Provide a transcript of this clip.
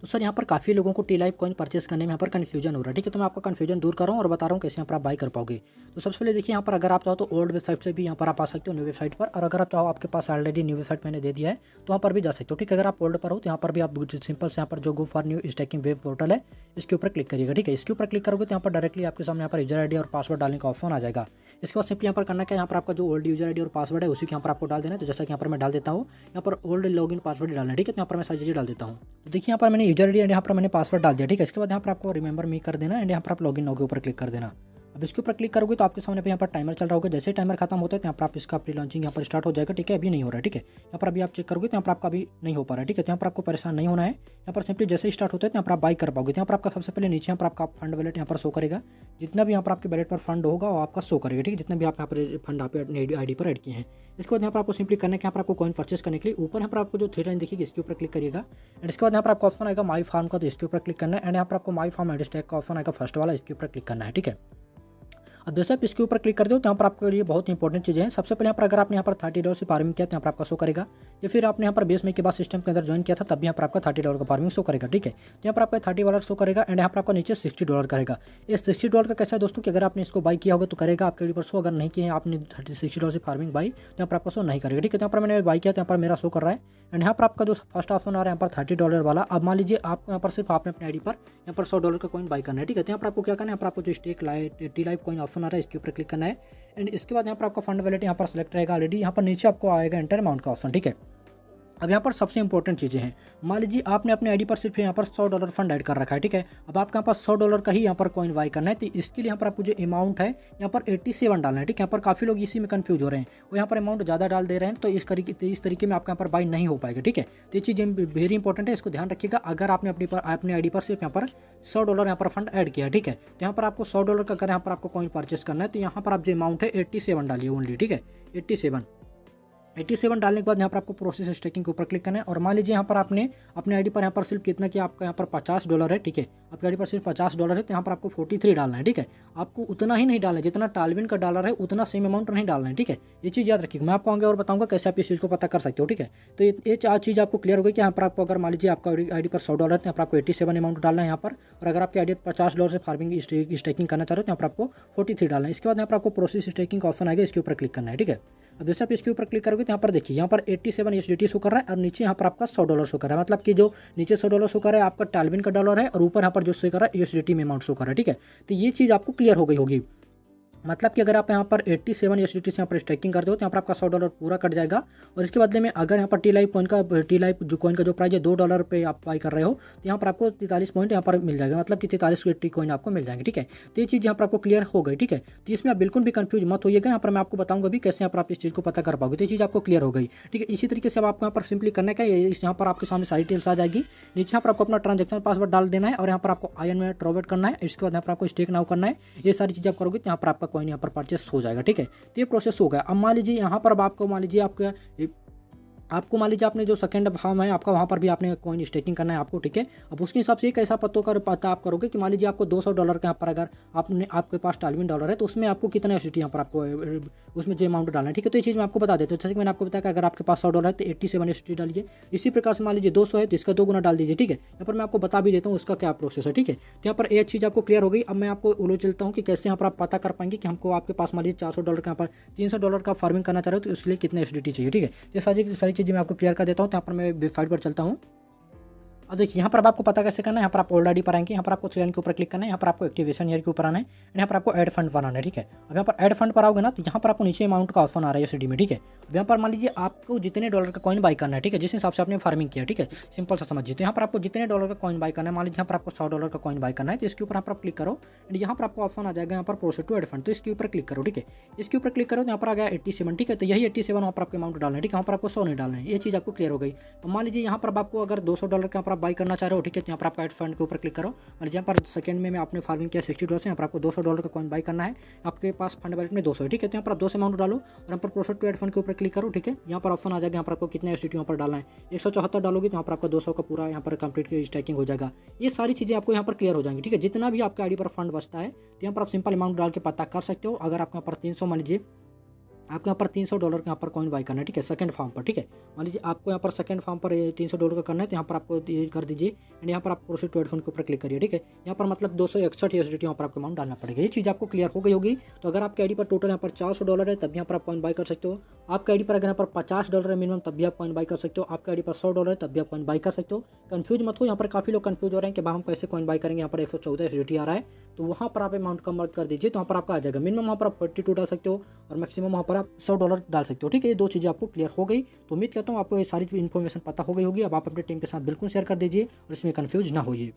तो सर यहाँ पर काफ़ी लोगों को टी लाइफ कॉइन परचेस करने में यहाँ पर कन्फ्यूजन हो रहा है, ठीक है। तो मैं आपका कन्फ्यूजन दूर कर रहा हूँ और बता रहा हूँ कैसे यहाँ पर आप बाई कर पाओगे। तो सबसे पहले देखिए यहाँ पर अगर आप चाहो तो ओल्ड वेबसाइट से भी यहाँ पर आप आ सकते हो न्यू वेबसाइट पर, और अगर आप चाहो आपके पास ऑलरेडी न्यू वेबसाइट मैंने दे दिया है तो वहाँ पर भी जा सकते हो, ठीक है। अगर आप ओल्ड पर हो तो यहाँ पर भी आप सिंपल से यहाँ पर जो go for new stacking web portal है इसके ऊपर क्लिक करिएगा, ठीक है। इसके ऊपर क्लिक करोगे तो यहाँ पर डायरेक्टली आपके सामने यहाँ पर यूजर आईडी और पासवर्ड डालने का ऑप्शन आ जाएगा। इसके बाद सिंपली यहाँ पर करना क्या है, यहाँ पर आपका जो ओल्ड यूजर आईडी और पासवर्ड है उसी के यहाँ पर आपको डाल देना है। तो जैसा कि यहाँ पर मैं डाल देता हूँ, यहाँ पर ओल्ड लॉगिन पासवर्ड डालना है, ठीक है। तो यहाँ पर मैं सारी चीज़ें डाल देता हूँ। तो देखिए यहाँ पर मैंने यूजर आईडी एंड यहाँ पर मैंने पासवर्ड डाल दिया, ठीक है। इसके बाद यहाँ पर आपको रिमेंबर मी कर देना एंड यहाँ पर आप लॉगिन नाउ के ऊपर क्लिक कर देना। अब इसके ऊपर क्लिक करोगे तो आपके सामने पे यहाँ पर टाइमर चल रहा होगा। जैसे टाइमर खत्म होता है तो यहाँ पर आप इसका प्री लॉन्चिंग यहाँ पर स्टार्ट हो जाएगा, ठीक है। अभी नहीं हो रहा है, ठीक है। यहाँ पर अभी आप चेक करोगे तो यहाँ पर आपका अभी नहीं हो पा रहा है, ठीक है। तो यहाँ पर आपको परेशान नहीं होना है। यहाँ पर सिंपली जैसे ही स्टार्ट होता है तो यहाँ पर आप बाई कर पाओगे। तो यहाँ पर आपका सबसे पहले नीचे यहाँ पर आपका फंड वैलेट यहाँ पर शो करेगा, जितना भी यहाँ पर आपके वैलेट पर फंड होगा वो आपका शो करेगा, ठीक है। जितने भी आप यहाँ पर फंड आप आईडी पर ऐड किए हैं। इसके बाद यहाँ पर आपको सिंपली करना है कि यहाँ पर आपको कॉइन परचेस करने के लिए ऊपर यहाँ पर आपको जो थ्री लाइन देखिएगा इसके ऊपर क्लिक करिएगा। एंड इसके बाद यहाँ पर आपको ऑप्शन आएगा माई फार्म का, तो इसके ऊपर क्लिक करना है। एंड यहाँ पर आपको माई फार्म एड स्टैक का ऑप्शन आएगा फर्स्ट वाला, इसके ऊपर क्लिक करना है, ठीक है। अब जैसे आप इसके ऊपर क्लिक कर दो तो यहाँ पर आपके लिए बहुत इंपॉर्टेंट चीज़ें हैं। सबसे पहले यहाँ पर अगर आपने यहाँ पर $30 से फार्मिंग किया तो यहाँ पर आपका शो करेगा, या फिर आपने यहाँ पर 20 मई के बाद सिस्टम के अंदर ज्वाइन किया था तब भी यहाँ पर आपका $30 का फार्मिंग शो करेगा, ठीक है। तो यहाँ पर आपका $30 शो करेगा एंड यहाँ पर आपका नीचे $60 करेगा। ये $60 का कैसा है दोस्तों कि अगर आपने इसको बाई किया होगा तो करेगा आपके ऊपर शो, अगर नहीं किए हैं आपने $60 से फार्मिंग बाई तो यहाँ पर आपका शो नहीं करेगा, ठीक है। तो यहाँ पर मैंने बाई किया तो यहाँ पर मेरा शो कर रहा है। एंड यहाँ पर आपका जो फर्स्ट ऑप्शन आ रहा है यहाँ पर $30 वाला, अब मान लीजिए आपको यहाँ पर सिर्फ आपने अपने आईडी पर यहाँ पर $100 का कॉइन बाई करना है, ठीक है। तो यहाँ पर आपको क्या करना है, यहाँ पर आपको जो stake T life coin option आ रहा है इसके ऊपर क्लिक करना है। एंड इसके बाद यहाँ पर आपका फंड वैलेट यहाँ पर सेलेक्ट रहेगा ऑलरेडी। यहाँ पर नीचे आपको आएगा एंटर अमाउंट का ऑप्शन, ठीक है। अब यहाँ पर सबसे इंपॉर्टेंट चीज़ें हैं, मान लीजिए आपने अपने आईडी पर सिर्फ यहाँ पर $100 फंड ऐड कर रखा है, ठीक है। अब आपके यहाँ पास $100 का ही यहाँ पर कॉइन बाई करना है, तो इसके लिए यहाँ पर आपको जो अमाउंट है यहाँ पर 87 डालना है, ठीक है। यहाँ पर काफ़ी लोग इसी में कंफ्यूज हो रहे हैं, वो यहाँ पर अमाउंट ज़्यादा डाल दे रहे हैं, तो इस तरीके में आपके यहाँ पर बाई नहीं हो पाएगा, ठीक है। तो ये चीज़ वेरी इंपॉर्टेंट है, इसको ध्यान रखिएगा। अगर आपने अपने आईडी पर सिर्फ यहाँ पर $100 यहाँ पर फंड ऐड किया, ठीक है, तो यहाँ पर आपको $100 का अगर यहाँ पर आपको कॉइन परचेस करना है तो यहाँ पर आप जो अमाउंट है 87 डालिए ओनली, ठीक है। 87 डालने के बाद यहाँ पर आपको प्रोसेस स्टेकिंग के ऊपर क्लिक करना है। और मान लीजिए यहाँ पर आपने अपने आईडी पर यहाँ पर सिर्फ कितना कि आपका यहाँ पर $50 है, ठीक है। आपकी आईडी पर सिर्फ $50 है तो यहाँ पर आपको 43 डालना है, ठीक है। आपको उतना ही नहीं डालना है जितना टालविन का डॉलर है, उतना सेम अमाउंट नहीं डालना है, ठीक है। ये चीज़ याद रखिएगा। मैं आपको आगे और बताऊँगा कैसे आप इस चीज़ को पता कर सकते हो, ठीक है। तो ये चार चीज़ आपको क्लियर हो गई कि यहाँ पर आपको अगर मान लीजिए आपका आईडी पर $100 है तो यहाँ पर आपको 87 अमाउंट डालना है यहाँ पर। और अगर आपके आईडी पर $50 से फार्मिंग स्टेकिंग करना चाह रहे हो तो यहाँ पर आपको 43 डालना है। इसके बाद यहाँ पर आपको प्रोसेस स्टेकिंग का ऑप्शन आएगा, इसके ऊपर क्लिक करना है, ठीक है। अब जैसे आप इसके ऊपर क्लिक करोगे तो यहाँ पर देखिए यहाँ पर 87 USDT शो कर रहा है और नीचे यहाँ पर आपका $100 शो कर रहा है। मतलब कि जो नीचे $100 शो कर रहा है आपका टालविन का डॉलर है और ऊपर यहाँ पर जो शो कर रहा है USDT में अमाउंट शो कर रहा है, ठीक है। तो ये चीज़ आपको क्लियर हो गई होगी। मतलब कि अगर आप यहाँ पर 87 USDT से यहाँ पर स्टेकिंग करते हो तो यहाँ पर आपका $100 पूरा कट जाएगा। और इसके बदले में अगर यहाँ पर टी लाइफ कॉइन का जो प्राइस है $2 पे आप बाई कर रहे हो तो यहाँ पर आपको 43 पॉइंट यहाँ पर मिल जाएगा, मतलब कि 43 टी कॉइन आपको मिल जाएंगे, ठीक है। तो ये चीज़ यहाँ पर आपको क्लियर हो गई, ठीक है। तो इसमें आप बिल्कुल भी कंफ्यूज मत होइएगा। यहाँ पर मैं आपको बताऊँगा भी कैसे यहाँ पर आप इस चीज़ को पता कर पाओगे। तो ये चीज़ आपको क्लियर हो गई, ठीक है। इसी तरीके से अब आपको यहाँ पर सिंपली करना है यहाँ पर आपके सामने सारी डिटेल्स आ जाएगी। नीचे यहाँ पर आपको अपना ट्रांजेक्शन पासवर्ड डाल देना है और यहाँ पर आपको आयन में ट्रोवेट करना है। इसके बाद यहाँ पर आपको स्टेक नाउ करना है। ये सारी चीज़ आप करोगे तो यहाँ पर आपका कॉइन यहाँ पर परचेस हो जाएगा, ठीक है। तो ये प्रोसेस हो गया। अब मान लीजिए यहाँ पर अब आपको मान लीजिए मान लीजिए आपने जो सेकंड फार्म है आपका वहाँ पर भी आपने कॉइन स्टेकिंग करना है आपको, ठीक है। अब उसके हिसाब से कैसा पता आप करोगे कि मान लीजिए आपको $200 के यहाँ पर अगर आपके पास टालविन डॉलर है तो उसमें आपको कितना USDT यहाँ पर आपको उसमें जो अमाउंट डालना है, ठीक है। तो ये चीज़ मैं आपको बता देता हूँ। जैसे कि मैंने आपको बताया कि अगर आपके पास $100 है तो 87 USDT डालिए। इसी प्रकार से मान लीजिए 200 है तो इसका 2 गुना डाल दीजिए, ठीक है। यहाँ पर मैं आपको बता भी देता हूँ उसका क्या प्रोसेस है, ठीक है। तो यहाँ पर एक चीज़ आपको क्लियर हो गई। अब मैं आपको उलो चलता हूँ कि कैसे यहाँ पर आप पता कर पाएंगे कि हमको आपके पास मान लीजिए $400 का यहाँ पर $300 का फार्मिंग करना चाह रहे हो तो उसके लिए कितना USDT चाहिए, ठीक है। ये सारी चीज़ें मैं आपको क्लियर कर देता हूँ। तो यहाँ पर मैं वेबसाइट पर चलता हूँ। अब देखिए यहाँ पर आपको पता कैसे करना है। यहाँ पर आप ओल्ड आईडी पर आएंगे, यहाँ पर आपको 3 लाइन के ऊपर क्लिक करना है। यहाँ पर आपको एक्टिवेशन ईयर के ऊपर आना है और यहाँ पर आपको ऐड फंड बनाना है, ठीक है। अब यहाँ पर ऐड फंड पर आओगे ना तो यहाँ पर आपको नीचे अमाउंट का ऑप्शन आ रहा है USDT में, ठीक है। अब यहाँ पर मान लीजिए आपको जितने डॉलर का कॉइन बाई करना है, ठीक है, जिस हिसाब से आपने फार्मिंग किया, ठीक है, सिंपल सा समझिए। तो यहाँ पर आपको जितने डॉलर का कॉइन बाई करना है, मान लीजिए यहाँ पर आपको $100 का कॉइन बाई करना है तो इसके ऊपर यहाँ पर आप क्लिक करो एंड यहाँ पर आपको ऑप्शन आ जाएगा यहाँ पर प्रोसेस टू ऐड फंड, तो इसके ऊपर क्लिक करो, ठीक है। इसके ऊपर क्लिक करो तो यहाँ पर आ गया 87, ठीक है। तो यही 87 वहाँ पर आपको अमाउंट डालना है, ठीक है। यहाँ पर आपको 100 नहीं डालना है। ये चीज़ आपको क्लियर हो गई। अब मान लीजिए यहाँ पर आपको अगर $200 का यहाँ पर आप बाई करना चाह रहे हो, ठीक है, तो यहाँ पर आप ऐड फंड के ऊपर क्लिक करो और यहाँ पर सेकंड में आपने फार्मिंग किया $60 से, यहाँ पर आपको $200 का कॉइन बाई करना है। आपके पास फंड वैलेट में 200 है, ठीक है। तो यहाँ पर आप 200 अमाउंट डालो और यहाँ पर प्रोसेस टू ऐड फंड के ऊपर क्लिक करो, ठीक है। यहाँ पर ऑप्शन आ जाएगा यहाँ पर आपको कितना USDT यहाँ पर डालना है। 174 डालोगे तो यहाँ पर आपका 200 का पूरा यहाँ पर कंप्लीट स्टैकिंग हो जाएगा। ये सारी चीज़ें आपको यहाँ पर क्लियर हो जाएंगी, ठीक है। जितना भी आपके आईडी पर फंड बचता है तो यहाँ पर आप सिंपल अमाउंट डाल के पता कर सकते हो। अगर आपके यहाँ पर 300 मान लीजिए आपको यहाँ पर $300 का यहाँ पर कॉइन बाई करना है, ठीक है, सेकंड फार्म पर, ठीक है। मान लीजिए आपको यहाँ पर सेकंड फार्म पर $300 का करना है, तो यहाँ पर आपको ये कर दीजिए एंड यहाँ पर आप प्रोसीड टू एड फंड के ऊपर क्लिक करिए, ठीक है। यहाँ पर मतलब 261 USDT यहाँ पर आपको अमाउंट डालना पड़ेगा। ये चीज़ आपको क्लियर हो गई होगी। तो अगर आपके आईडी पर टोटल यहाँ पर $400 है तब यहाँ पर आप कॉइन बाई कर सकते हो। आपके आईडी पर अगर यहाँ पर $50 है मिनिमम तब भी आप कॉइन बाई कर सकते हो। आपके आईडी पर $100 है तब भी आप कॉइन बाई कर सकते हो। कंफ्यूज मत हो, यहाँ पर काफ़ी लोग कंफ्यूज हो रहे हैं कि हम कैसे कॉइन बाई करेंगे। यहाँ पर 114 USDT आ रहा है, तो वहाँ पर आप अमाउंट कन्वर्ट कर दीजिए, तो वहाँ पर आपका आ जाएगा। मिनिमम वहाँ पर आप 42 डाल सकते हो और मैक्सिमम वहाँ पर आप $100 डाल सकते हो, ठीक है। ये 2 चीज़ें आपको क्लियर हो गई। तो उम्मीद करता हूँ आपको ये सारी इन्फॉर्मेशन पता हो गई होगी। अब आप अपने टीम के साथ बिल्कुल शेयर कर दीजिए और इसमें कन्फ्यूज ना होइए।